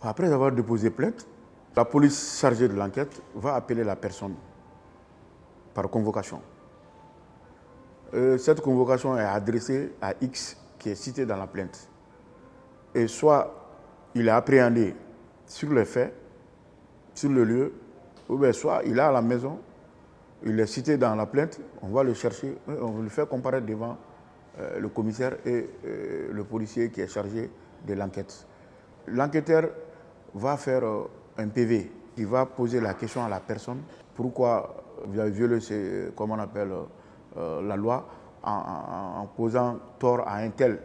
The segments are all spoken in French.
Après avoir déposé plainte, la police chargée de l'enquête va appeler la personne par convocation. Cette convocation est adressée à X qui est cité dans la plainte. Et soit il est appréhendé sur les faits, sur le lieu, ou bien soit il est à la maison, il est cité dans la plainte, on va le chercher, on va le faire comparaître devant le commissaire et le policier qui est chargé de l'enquête. L'enquêteur va faire un PV. Il va poser la question à la personne, pourquoi vous avez violé, comment on appelle, la loi en posant tort à un tel.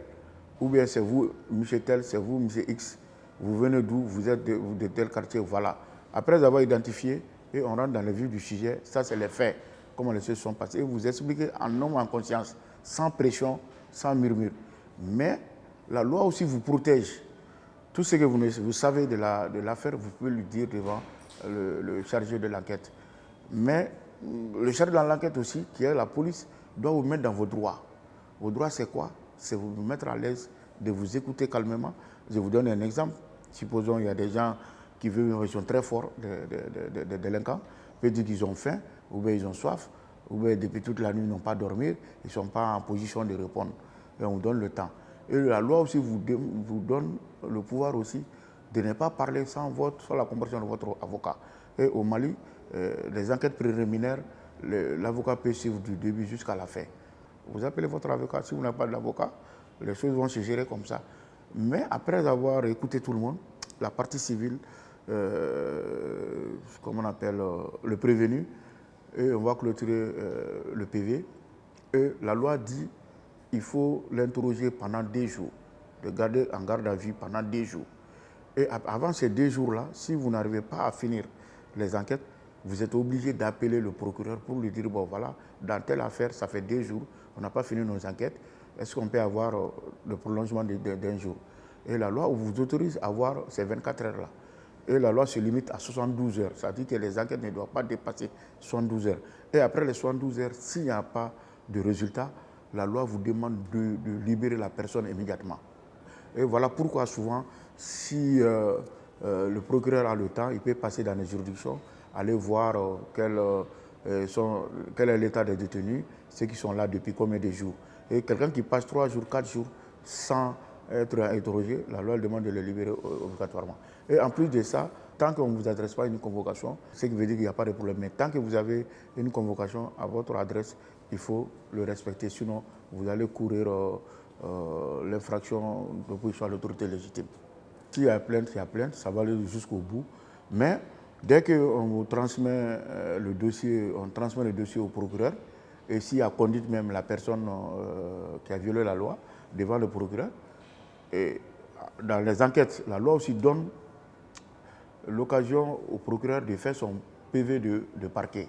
Ou bien c'est vous, monsieur tel, c'est vous, monsieur X, vous venez d'où, vous êtes de tel quartier, voilà. Après avoir identifié, et on rentre dans le vif du sujet, ça c'est les faits, comment les choses sont passées. Et vous expliquez en homme en conscience, sans pression, sans murmure. Mais la loi aussi vous protège. Tout ce que vous savez de l'affaire, vous pouvez lui dire devant le chargé de l'enquête. Mais le chargé de l'enquête aussi, qui est la police, doit vous mettre dans vos droits. Vos droits, c'est quoi? C'est vous mettre à l'aise, de vous écouter calmement. Je vous donne un exemple. Supposons qu'il y a des gens qui vivent une région très forte, des délinquants, peut dire qu'ils ont faim, ou bien ils ont soif, ou bien depuis toute la nuit ils n'ont pas dormi, ils ne sont pas en position de répondre. Et on vous donne le temps. Et la loi aussi vous donne le pouvoir aussi de ne pas parler sans la compréhension de votre avocat. Et au Mali, les enquêtes préliminaires, l'avocat peut suivre du début jusqu'à la fin. Vous appelez votre avocat, si vous n'avez pas d'avocat, les choses vont se gérer comme ça. Mais après avoir écouté tout le monde, la partie civile, comme on appelle le prévenu, et on va clôturer le PV. Et la loi dit qu'il faut l'interroger pendant 2 jours, de garder en garde à vue pendant 2 jours. Et avant ces 2 jours-là, si vous n'arrivez pas à finir les enquêtes, vous êtes obligé d'appeler le procureur pour lui dire, bon voilà, dans telle affaire, ça fait 2 jours, on n'a pas fini nos enquêtes, est-ce qu'on peut avoir le prolongement d'un jour? Et la loi vous autorise à avoir ces 24 heures-là. Et la loi se limite à 72 heures. Ça dit que les enquêtes ne doivent pas dépasser 72 heures. Et après les 72 heures, s'il n'y a pas de résultat, la loi vous demande de libérer la personne immédiatement. Et voilà pourquoi souvent, si le procureur a le temps, il peut passer dans les juridictions, aller voir quel est l'état des détenus, ceux qui sont là depuis combien de jours. Et quelqu'un qui passe 3 jours, 4 jours sans être interrogé, la loi demande de le libérer obligatoirement. Et en plus de ça, tant qu'on ne vous adresse pas une convocation, ce qui veut dire qu'il n'y a pas de problème. Mais tant que vous avez une convocation à votre adresse, il faut le respecter. Sinon, vous allez courir l'infraction d'opposition à l'autorité légitime. S'il y a plainte, il y a plainte, ça va aller jusqu'au bout. Mais dès qu'on vous transmet le dossier, on transmet le dossier au procureur, et s'il a conduit même la personne qui a violé la loi devant le procureur, et dans les enquêtes, la loi aussi donne l'occasion au procureur de faire son PV de parquet.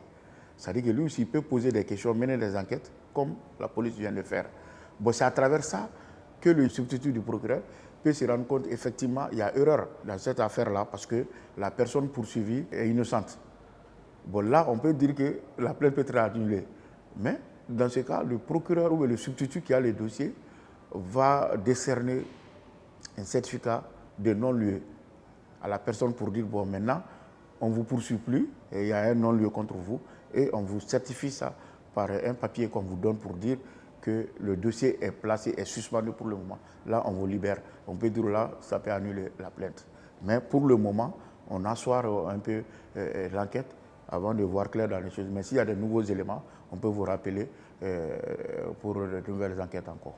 C'est-à-dire que lui aussi peut poser des questions, mener des enquêtes, comme la police vient de faire. Bon, c'est à travers ça que le substitut du procureur peut se rendre compte effectivement il y a erreur dans cette affaire-là parce que la personne poursuivie est innocente. Bon, là, on peut dire que la plainte peut être annulée. Mais dans ce cas, le procureur ou le substitut qui a le dossier va décerner un certificat de non-lieu à la personne pour dire, bon, maintenant, on ne vous poursuit plus, et il y a un non-lieu contre vous, et on vous certifie ça par un papier qu'on vous donne pour dire que le dossier est placé, est suspendu pour le moment. Là, on vous libère. On peut dire là, ça peut annuler la plainte. Mais pour le moment, on assoit un peu l'enquête avant de voir clair dans les choses. Mais s'il y a de nouveaux éléments, on peut vous rappeler pour de nouvelles enquêtes encore.